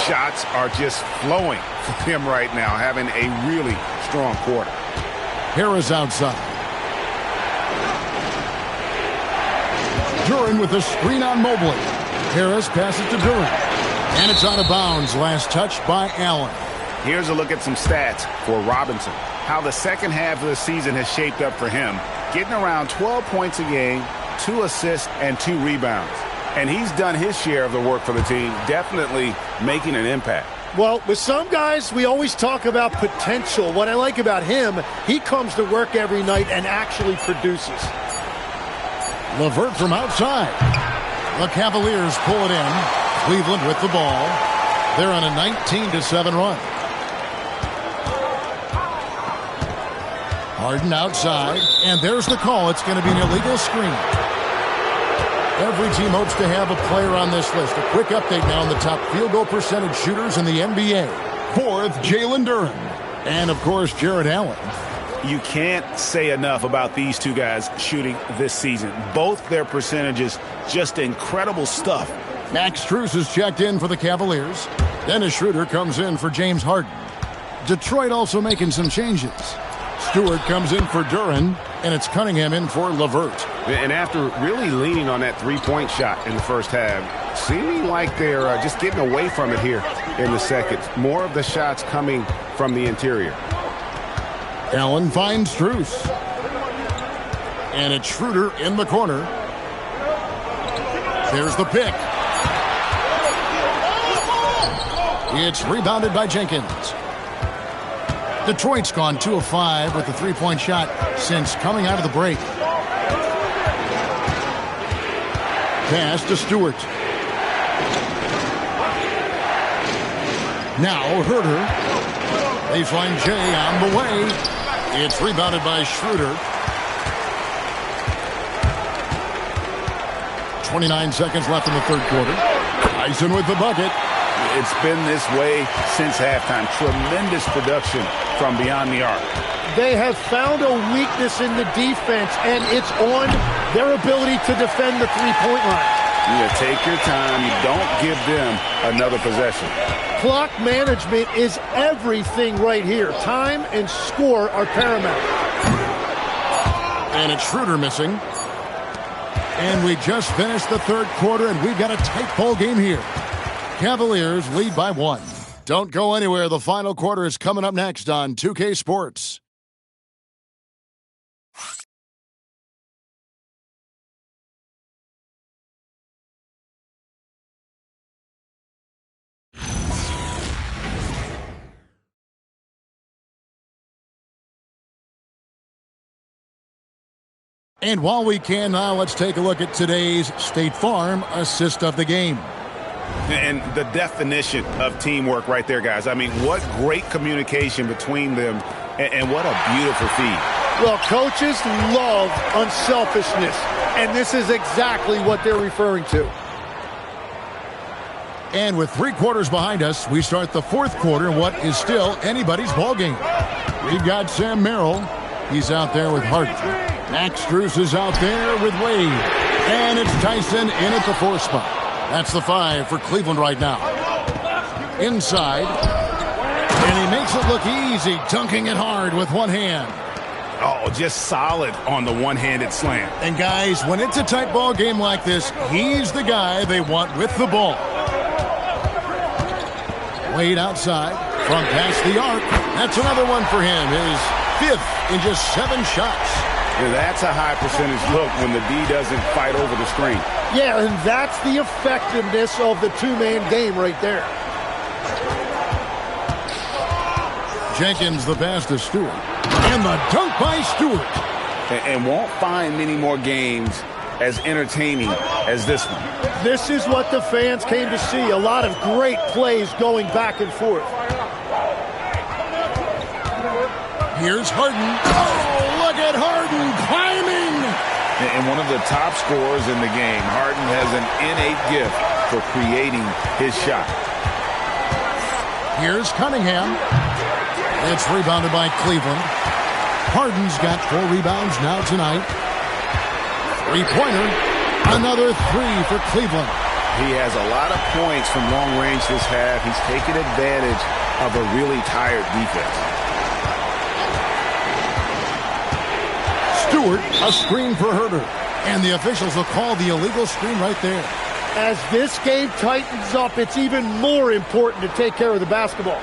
S2: Shots are just flowing for him right now, having a really strong quarter.
S1: Harris outside. Duran with the screen on Mobley. Harris passes to Duran. And it's out of bounds. Last touch by Allen.
S2: Here's a look at some stats for Robinson. How the second half of the season has shaped up for him. Getting around 12 points a game, 2 assists, and 2 rebounds. And he's done his share of the work for the team, definitely making an impact.
S3: Well, with some guys, we always talk about potential. What I like about him, he comes to work every night and actually produces.
S1: LeVert from outside. The Cavaliers pull it in. Cleveland with the ball. They're on a 19-7 run. Harden outside, and there's the call. It's going to be an illegal screen. Every team hopes to have a player on this list. A quick update now on the top field goal percentage shooters in the NBA. Fourth, Jalen Duren. And, of course, Jared Allen.
S2: You can't say enough about these two guys shooting this season. Both their percentages, just incredible stuff.
S1: Max Strus is checked in for the Cavaliers. Dennis Schroeder comes in for James Harden. Detroit also making some changes. Stewart comes in for Duren, and it's Cunningham in for LeVert.
S2: And after really leaning on that three-point shot in the first half, seeming like they're just getting away from it here in the second. More of the shots coming from the interior.
S1: Allen finds Strus. And it's Schroeder in the corner. There's the pick. It's rebounded by Jenkins. Detroit's gone 2 of 5 with the three-point shot since coming out of the break. Pass to Stewart. Now Herter. Baseline J on the way. It's rebounded by Schroeder. 29 seconds left in the third quarter. Tyson with the bucket.
S2: It's been this way since halftime. Tremendous production from beyond the arc.
S3: They have found a weakness in the defense, and it's on their ability to defend the three-point line.
S2: You take your time. You don't give them another possession.
S3: Clock management is everything right here. Time and score are paramount.
S1: And it's Schroeder missing. And we just finished the third quarter, and we've got a tight ball game here. Cavaliers lead by 1. Don't go anywhere. The final quarter is coming up next on 2K Sports. And while we can now, let's take a look at today's State Farm assist of the game.
S2: And the definition of teamwork right there, guys. I mean, what great communication between them, and what a beautiful feed.
S3: Well, coaches love unselfishness, and this is exactly what they're referring to.
S1: And with 3 quarters behind us, we start the fourth quarter in what is still anybody's ball game. We've got Sam Merrill. He's out there with Harden. Max Strus is out there with Wade. And it's Tyson in at the 4 spot. That's the 5 for Cleveland right now. Inside. And he makes it look easy, dunking it hard with one hand.
S2: Oh, just solid on the one-handed slam.
S1: And guys, when it's a tight ball game like this, he's the guy they want with the ball. Wade outside from past the arc. That's another one for him. His 5th in just 7 shots.
S2: Yeah, that's a high percentage look when the D doesn't fight over the screen.
S3: Yeah, and that's the effectiveness of the two-man game right there.
S1: Jenkins the pass to Stewart. And the dunk by Stewart.
S2: And won't find many more games as entertaining as this one.
S3: This is what the fans came to see. A lot of great plays going back and forth.
S1: Here's Harden. Oh, look at Harden climbing.
S5: And one of the top scorers in the game. Harden has an innate gift for creating his shot.
S1: Here's Cunningham. It's rebounded by Cleveland. Harden's got 4 rebounds now tonight. 3-pointer. Another 3 for Cleveland.
S2: He has a lot of points from long range this half. He's taken advantage of a really tired defense.
S1: Stewart, a screen for Herter. And the officials will call the illegal screen right there.
S3: As this game tightens up, it's even more important to take care of the basketball.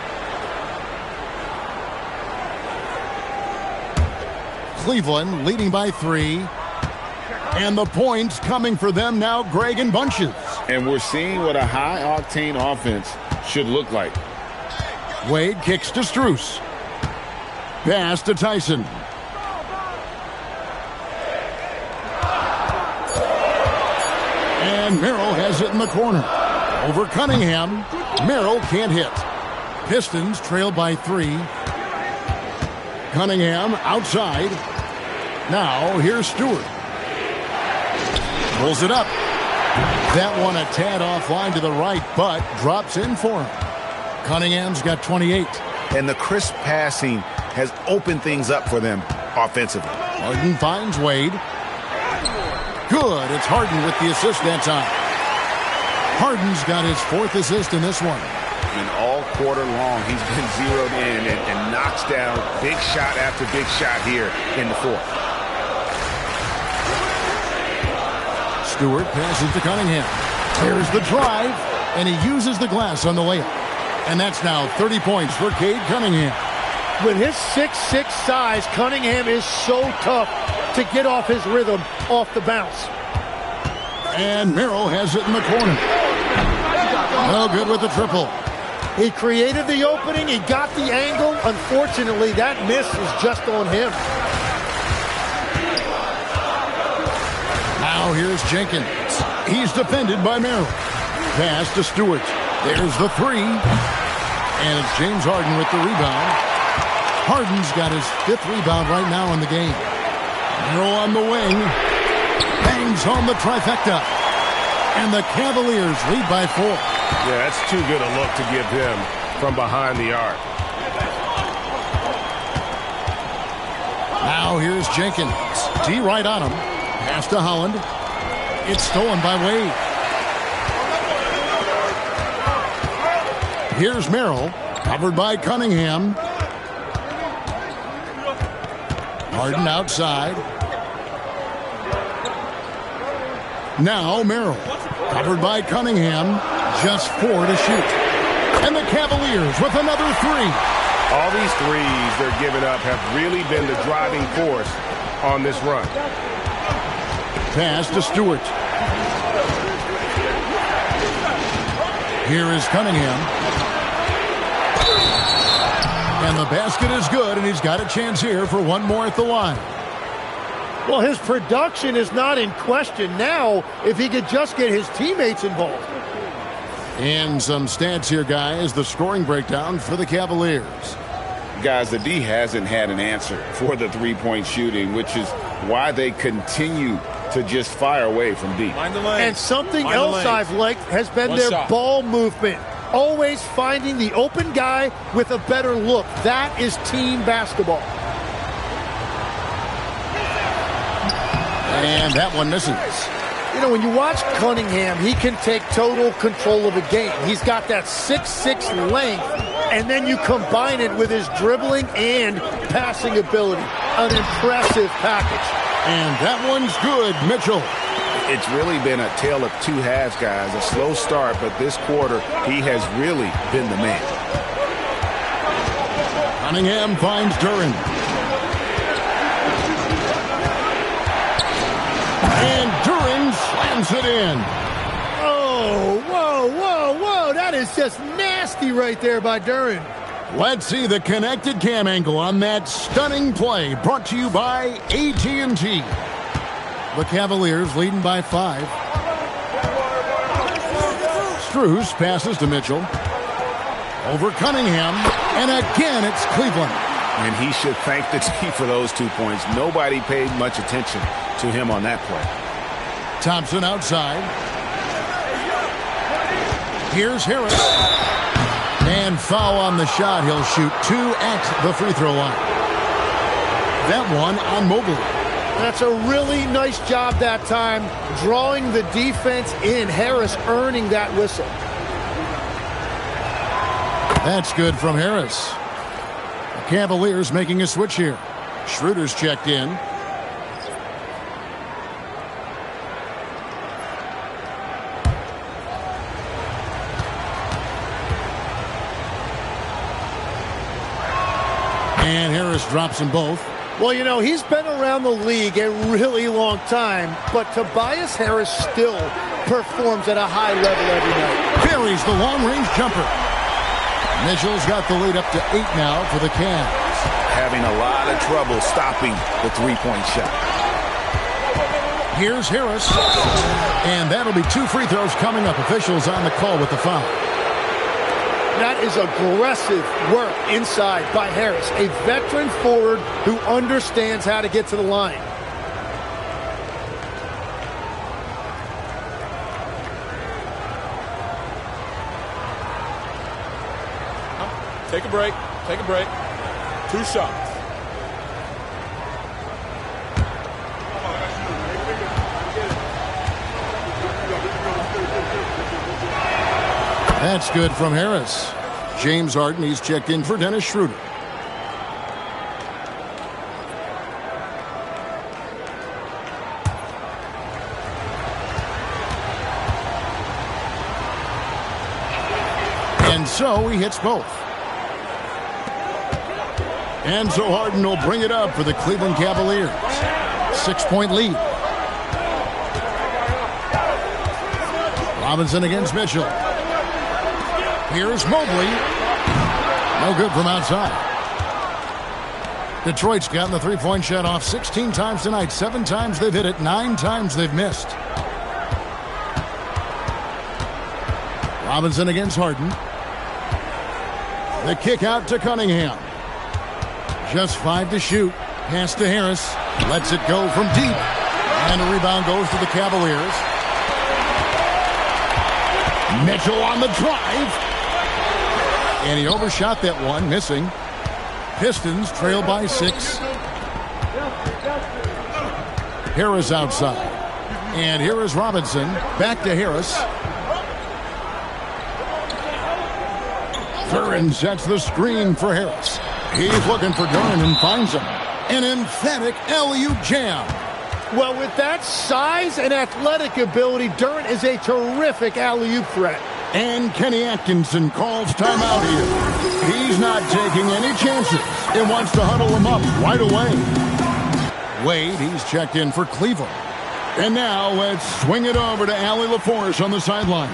S1: Cleveland leading by 3. And the points coming for them now, Greg, in bunches.
S5: And we're seeing what a high-octane offense should look like.
S1: Wade kicks to Strus. Pass to Tyson. And Merrill has it in the corner. Over Cunningham. Merrill can't hit. Pistons trail by 3. Cunningham outside. Now here's Stewart. Pulls it up. That one a tad offline to the right, but drops in for him. Cunningham's got 28.
S2: And the crisp passing has opened things up for them offensively.
S1: Harden finds Wade. Good. It's Harden with the assist that time. Harden's got his 4th assist in this one.
S2: And all quarter long, he's been zeroed in and knocks down big shot after big shot here in the 4th.
S1: Stewart passes to Cunningham. Here's the drive, and he uses the glass on the layup. And that's now 30 points for Cade Cunningham.
S3: With his 6'6" size, Cunningham is so tough to get off his rhythm off the bounce.
S1: And Merrill has it in the corner. No good with the triple.
S3: He created the opening. He got the angle. Unfortunately, that miss is just on him.
S1: Now here's Jenkins. He's defended by Merrill. Pass to Stewart. There's the 3. And it's James Harden with the rebound. Harden's got his 5th rebound right now in the game. Merrill on the wing. Bangs home the trifecta. And the Cavaliers lead by 4.
S11: Yeah, that's too good a look to give him from behind the arc.
S1: Now here's Jenkins. D right on him. Pass to Holland. It's stolen by Wade. Here's Merrill. Covered by Cunningham. Harden outside. Now Merrill. Covered by Cunningham. Just 4 to shoot. And the Cavaliers with another 3.
S11: All these threes they're giving up have really been the driving force on this run.
S1: Pass to Stewart. Here is Cunningham. And the basket is good, and he's got a chance here for one more at the line.
S3: Well, his production is not in question now if he could just get his teammates involved.
S1: And some stats here, guys. The scoring breakdown for the Cavaliers.
S5: Guys, the D hasn't had an answer for the three-point shooting, which is why they continue to just fire away from deep.
S3: And something else I've liked has been their ball movement. Always finding the open guy with a better look. That is team basketball.
S1: And that one misses.
S3: You know, when you watch Cunningham, he can take total control of a game. He's got that 6'6" length, and then you combine it with his dribbling and passing ability. An impressive package.
S1: And that one's good, Mitchell.
S2: It's really been a tale of 2 halves, guys. A slow start, but this quarter, he has really been the man.
S1: Cunningham finds Duran. And Duran slams it in.
S3: Oh, whoa, whoa, whoa. That is just nasty right there by Duran.
S1: Let's see the connected cam angle on that stunning play, brought to you by AT&T. The Cavaliers leading by 5. Strus passes to Mitchell. Over Cunningham. And again, it's Cleveland.
S2: And he should thank the team for those 2 points. Nobody paid much attention to him on that play.
S1: Thompson outside. Here's Harris. And foul on the shot. He'll shoot 2 at the free throw line. That one on Mobley.
S3: That's a really nice job that time, drawing the defense in. Harris earning that whistle.
S1: That's good from Harris. The Cavaliers making a switch here. Schroeder's checked in. And Harris drops them both.
S3: Well, you know, he's been around the league a really long time, but Tobias Harris still performs at a high level every night.
S1: Buries the long-range jumper. Mitchell's got the lead up to 8 now for the Cavs.
S2: Having a lot of trouble stopping the three-point shot.
S1: Here's Harris. And that'll be 2 free throws coming up. Officials on the call with the foul.
S3: That is aggressive work inside by Harris, a veteran forward who understands how to get to the line.
S10: Take a break. Take a break. 2 shots.
S1: That's good from Harris. James Harden, he's checked in for Dennis Schroeder. And so he hits both. And so Harden will bring it up for the Cleveland Cavaliers. 6-point lead. Robinson against Mitchell. Here's Mobley. No good from outside. Detroit's gotten the three-point shot off 16 times tonight. 7 times they've hit it. 9 times they've missed. Robinson against Harden. The kick out to Cunningham. Just 5 to shoot. Pass to Harris. Lets it go from deep. And a rebound goes to the Cavaliers. Mitchell on the drive. And he overshot that one, missing. Pistons trail by 6. Harris outside. And here is Robinson. Back to Harris. Duran sets the screen for Harris. He's looking for Duran and finds him. An emphatic alley-oop jam.
S3: Well, with that size and athletic ability, Duran is a terrific alley-oop threat.
S1: And Kenny Atkinson calls timeout here. He's not taking any chances and wants to huddle him up right away. Wade, he's checked in for Cleveland. And now let's swing it over to Allie LaForce on the sideline.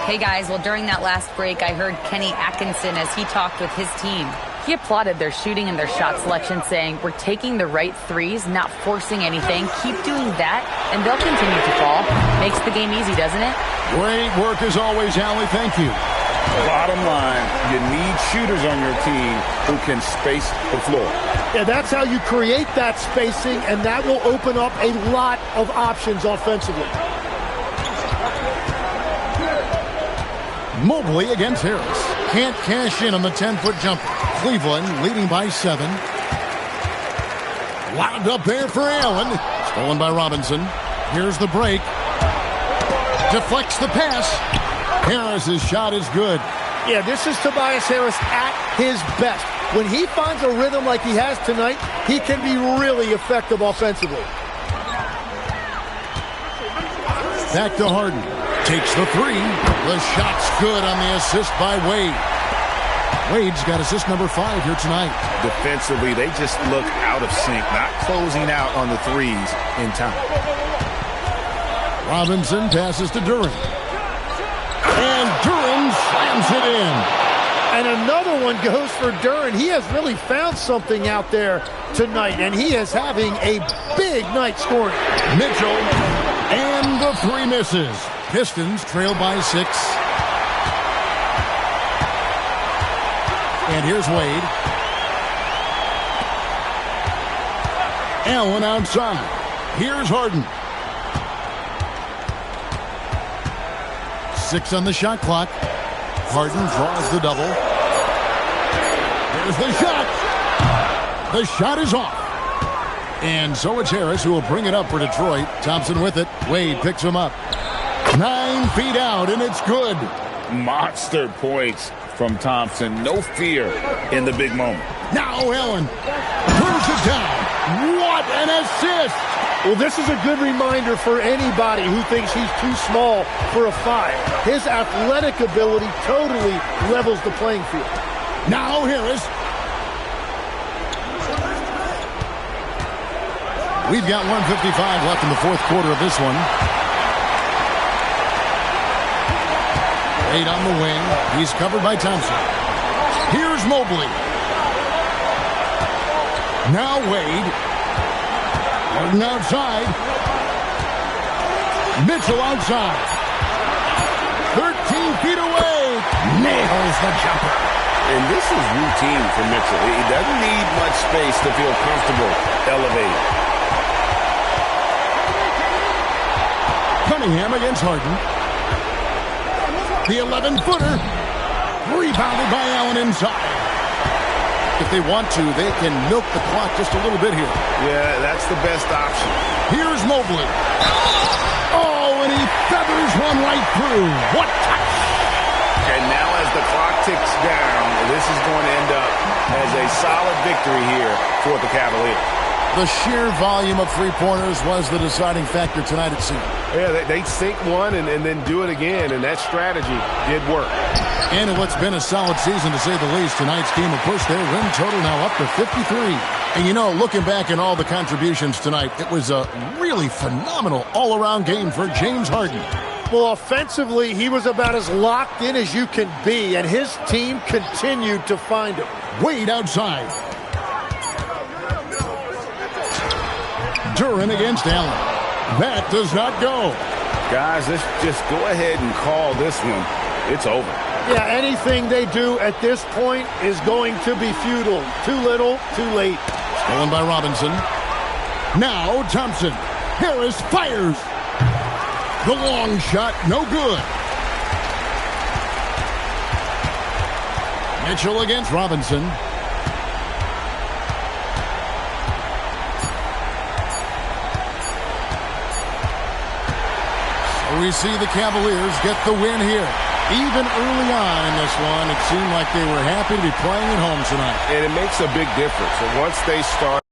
S4: Hey guys, well during that last break I heard Kenny Atkinson as he talked with his team. He applauded their shooting and their shot selection, saying, "We're taking the right threes, not forcing anything. Keep doing that, and they'll continue to fall." Makes the game easy, doesn't it?
S1: Great work as always, Allie. Thank you.
S5: Bottom line, you need shooters on your team who can space the floor.
S3: Yeah, that's how you create that spacing, and that will open up a lot of options offensively.
S1: Mobley against Harris. Can't cash in on the 10-foot jumper. Cleveland leading by 7. Wound up there for Allen. Stolen by Robinson. Here's the break. Deflects the pass. Harris's shot is good.
S3: Yeah, this is Tobias Harris at his best. When he finds a rhythm like he has tonight, he can be really effective offensively.
S1: Back to Harden. Takes the 3. The shot's good on the assist by Wade. Wade's got assist number 5 here tonight.
S2: Defensively, they just look out of sync, not closing out on the threes in time.
S1: Robinson passes to Duran. And Duran slams it in.
S3: And another one goes for Duran. He has really found something out there tonight, and he is having a big night scoring.
S1: Mitchell, and the 3 misses. Pistons trail by 6. And here's Wade. Allen outside. Here's Harden. 6 on the shot clock. Harden draws the double. There's the shot. The shot is off. And so it's Harris who will bring it up for Detroit. Thompson with it. Wade picks him up. 9 feet out, and it's good.
S5: Monster points from Thompson. No fear in the big moment.
S1: Now Allen throws it down. What an assist!
S3: Well, this is a good reminder for anybody who thinks he's too small for a 5. His athletic ability totally levels the playing field.
S1: Now Harris. We've got 1:55 left in the fourth quarter of this one. Wade on the wing. He's covered by Thompson. Here's Mobley. Now Wade. Harden outside. Mitchell outside. 13 feet away. Nails the jumper.
S11: And this is routine for Mitchell. He doesn't need much space to feel comfortable elevating.
S1: Cunningham against Harden. The 11-footer. Rebounded by Allen inside. If they want to, they can milk the clock just a little bit here.
S11: Yeah, that's the best option.
S1: Here's Mobley. Oh, and he feathers one right through. What touch!
S11: And now as the clock ticks down, this is going to end up as a solid victory here for the Cavaliers.
S1: The sheer volume of three-pointers was the deciding factor tonight, it seemed.
S11: Yeah, they sink one and then do it again, and that strategy did work.
S1: And in what's been a solid season, to say the least, tonight's team will push their win total now up to 53. And, you know, looking back at all the contributions tonight, it was a really phenomenal all-around game for James Harden.
S3: Well, offensively, he was about as locked in as you can be, and his team continued to find him.
S1: Wade outside. Duran against Allen. That does not go.
S11: Guys, let's just go ahead and call this one. It's over.
S3: Yeah, anything they do at this point is going to be futile. Too little, too late.
S1: Stolen by Robinson. Now Thompson. Harris fires. The long shot, no good. Mitchell against Robinson. So we see the Cavaliers get the win here. Even early on in this one, it seemed like they were happy to be playing at home tonight.
S11: And it makes a big difference. And once they start